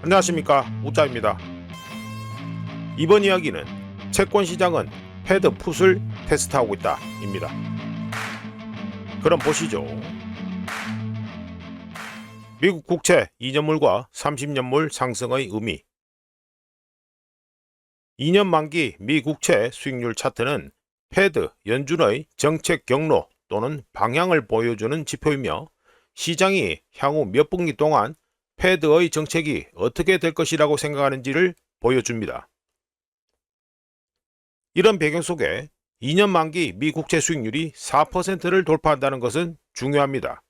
안녕하십니까, 우짜입니다. 이번 이야기는 채권 시장은 패드 풋을 테스트하고 있다 입니다. 그럼 보시죠. 미국 국채 2년물과 30년물 상승의 의미. 2년 만기 미 국채 수익률 차트는 패드 연준의 정책 경로 또는 방향을 보여주는 지표이며, 시장이 향후 몇 분기 동안 패드의 정책이 어떻게 될 것이라고 생각하는지를 보여줍니다. 이런 배경 속에 2년 만기 미 국채 수익률이 4%를 돌파한다는 것은 중요합니다.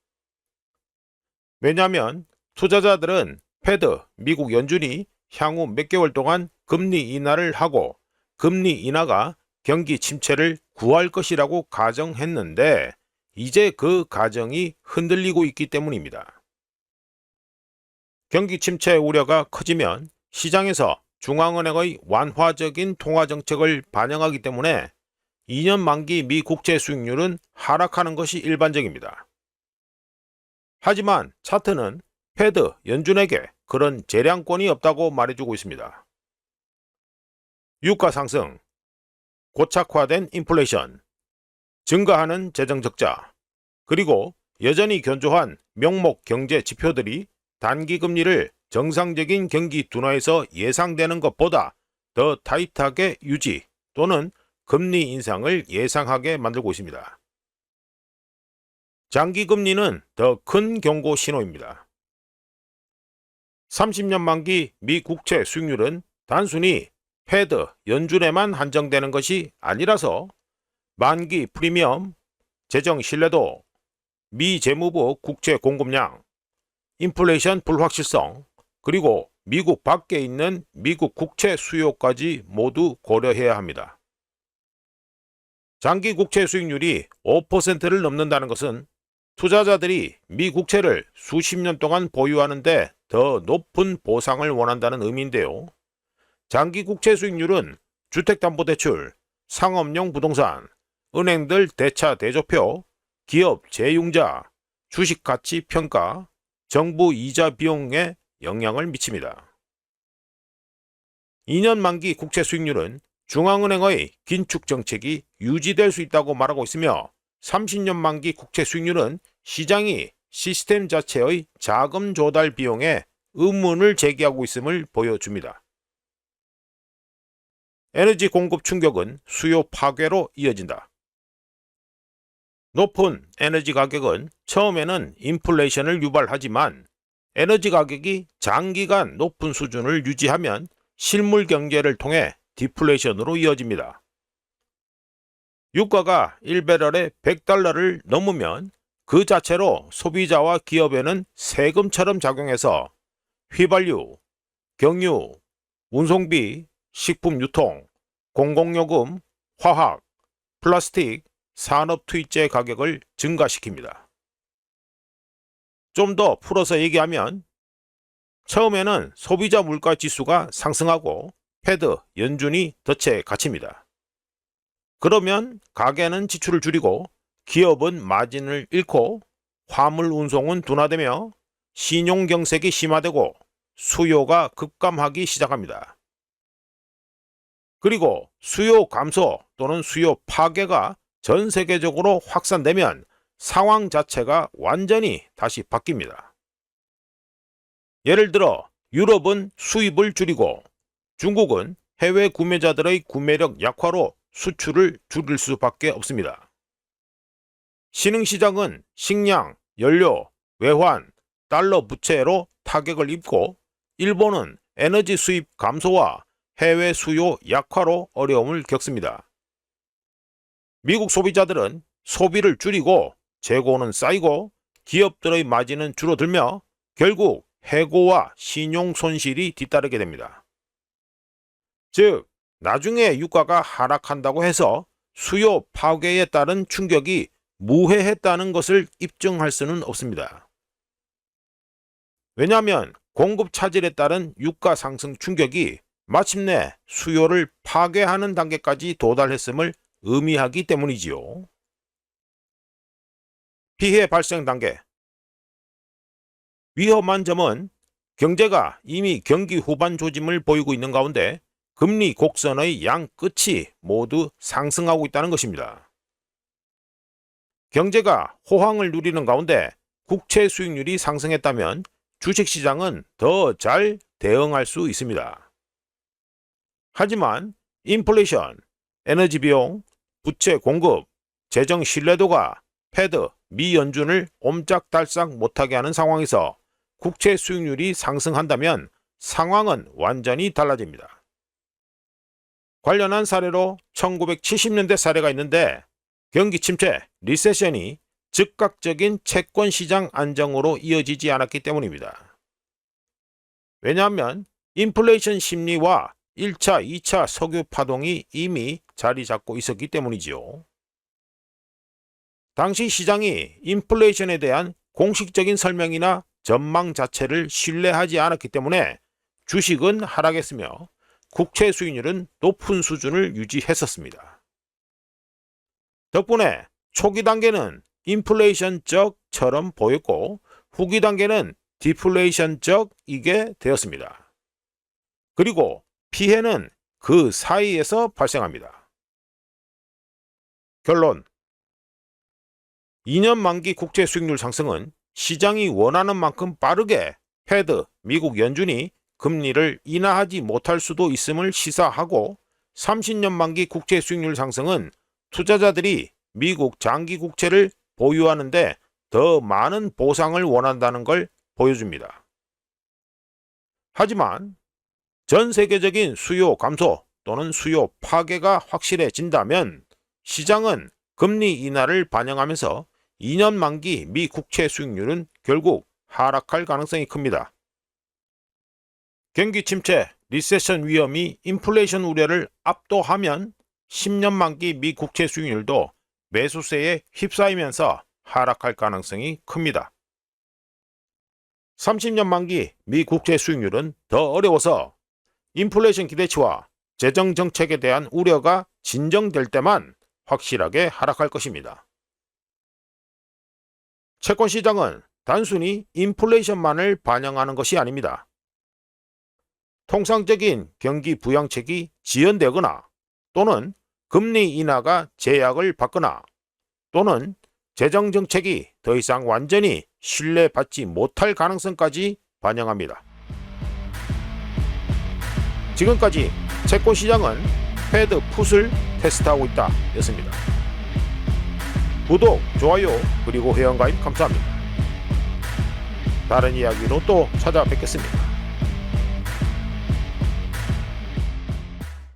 왜냐하면 투자자들은 패드, 미국 연준이 향후 몇 개월 동안 금리 인하를 하고 금리 인하가 경기 침체를 구할 것이라고 가정했는데, 이제 그 가정이 흔들리고 있기 때문입니다. 경기 침체 우려가 커지면 시장에서 중앙은행의 완화적인 통화정책을 반영하기 때문에 2년 만기 미 국채 수익률은 하락하는 것이 일반적입니다. 하지만 차트는 패드, 연준에게 그런 재량권이 없다고 말해주고 있습니다. 유가 상승, 고착화된 인플레이션, 증가하는 재정적자, 그리고 여전히 견조한 명목 경제 지표들이 단기 금리를 정상적인 경기 둔화에서 예상되는 것보다 더 타이트하게 유지 또는 금리 인상을 예상하게 만들고 있습니다. 장기 금리는 더 큰 경고 신호입니다. 30년 만기 미 국채 수익률은 단순히 패드, 연준에만 한정되는 것이 아니라서 만기 프리미엄, 재정 신뢰도, 미 재무부 국채 공급량, 인플레이션 불확실성, 그리고 미국 밖에 있는 미국 국채 수요까지 모두 고려해야 합니다. 장기 국채 수익률이 5%를 넘는다는 것은 투자자들이 미 국채를 수십 년 동안 보유하는데 더 높은 보상을 원한다는 의미인데요. 장기 국채 수익률은 주택담보대출, 상업용 부동산, 은행들 대차 대조표, 기업 재융자, 주식가치 평가, 정부 이자 비용에 영향을 미칩니다. 2년 만기 국채 수익률은 중앙은행의 긴축 정책이 유지될 수 있다고 말하고 있으며, 30년 만기 국채 수익률은 시장이 시스템 자체의 자금 조달 비용에 의문을 제기하고 있음을 보여줍니다. 에너지 공급 충격은 수요 파괴로 이어진다. 높은 에너지 가격은 처음에는 인플레이션을 유발하지만, 에너지 가격이 장기간 높은 수준을 유지하면 실물 경제를 통해 디플레이션으로 이어집니다. 유가가 1배럴에 $100를 넘으면 그 자체로 소비자와 기업에는 세금처럼 작용해서 휘발유, 경유, 운송비, 식품 유통, 공공요금, 화학, 플라스틱, 산업 투입재 가격을 증가시킵니다. 좀 더 풀어서 얘기하면, 처음에는 소비자 물가 지수가 상승하고 패드, 연준이 덫에 갇힙니다. 그러면 가게는 지출을 줄이고 기업은 마진을 잃고 화물 운송은 둔화되며 신용경색이 심화되고 수요가 급감하기 시작합니다. 그리고 수요 감소 또는 수요 파괴가 전 세계적으로 확산되면 상황 자체가 완전히 다시 바뀝니다. 예를 들어 유럽은 수입을 줄이고 중국은 해외 구매자들의 구매력 약화로 수출을 줄일 수밖에 없습니다. 신흥시장은 식량, 연료, 외환, 달러 부채로 타격을 입고, 일본은 에너지 수입 감소와 해외 수요 약화로 어려움을 겪습니다. 미국 소비자들은 소비를 줄이고 재고는 쌓이고 기업들의 마진은 줄어들며 결국 해고와 신용 손실이 뒤따르게 됩니다. 즉, 나중에 유가가 하락한다고 해서 수요 파괴에 따른 충격이 무해했다는 것을 입증할 수는 없습니다. 왜냐하면 공급 차질에 따른 유가 상승 충격이 마침내 수요를 파괴하는 단계까지 도달했음을 의미하기 때문이지요. 피해 발생 단계. 위험한 점은 경제가 이미 경기 후반 조짐을 보이고 있는 가운데 금리 곡선의 양 끝이 모두 상승하고 있다는 것입니다. 경제가 호황을 누리는 가운데 국채 수익률이 상승했다면 주식시장은 더 잘 대응할 수 있습니다. 하지만 인플레이션, 에너지 비용, 부채 공급, 재정 신뢰도가 패드, 미 연준을 옴짝달싹 못하게 하는 상황에서 국채 수익률이 상승한다면 상황은 완전히 달라집니다. 관련한 사례로 1970년대 사례가 있는데 경기 침체, 리세션이 즉각적인 채권 시장 안정으로 이어지지 않았기 때문입니다. 왜냐하면 인플레이션 심리와 1차, 2차 석유 파동이 이미 자리 잡고 있었기 때문이지요. 당시 시장이 인플레이션에 대한 공식적인 설명이나 전망 자체를 신뢰하지 않았기 때문에 주식은 하락했으며 국채 수익률은 높은 수준을 유지했었습니다. 덕분에 초기 단계는 인플레이션적처럼 보였고 후기 단계는 디플레이션적이게 되었습니다. 그리고 피해는 그 사이에서 발생합니다. 결론: 2년 만기 국채 수익률 상승은 시장이 원하는 만큼 빠르게 패드, 미국 연준이 금리를 인하하지 못할 수도 있음을 시사하고 30년 만기 국채 수익률 상승은 투자자들이 미국 장기 국채를 보유하는데 더 많은 보상을 원한다는 걸 보여줍니다. 하지만 전 세계적인 수요 감소 또는 수요 파괴가 확실해진다면 시장은 금리 인하를 반영하면서 2년 만기 미 국채 수익률은 결국 하락할 가능성이 큽니다. 경기 침체, 리세션 위험이 인플레이션 우려를 압도하면 10년 만기 미 국채 수익률도 매수세에 휩싸이면서 하락할 가능성이 큽니다. 30년 만기 미 국채 수익률은 더 어려워서 인플레이션 기대치와 재정 정책에 대한 우려가 진정될 때만 확실하게 하락할 것입니다. 채권 시장은 단순히 인플레이션만을 반영하는 것이 아닙니다. 통상적인 경기 부양책이 지연되거나 또는 금리 인하가 제약을 받거나 또는 재정 정책이 더 이상 완전히 신뢰받지 못할 가능성까지 반영합니다. 지금까지 채권 시장은 패드 풋을 테스트하고 있다 였습니다. 구독, 좋아요, 그리고 회원가입 감사합니다. 다른 이야기로 또 찾아뵙겠습니다.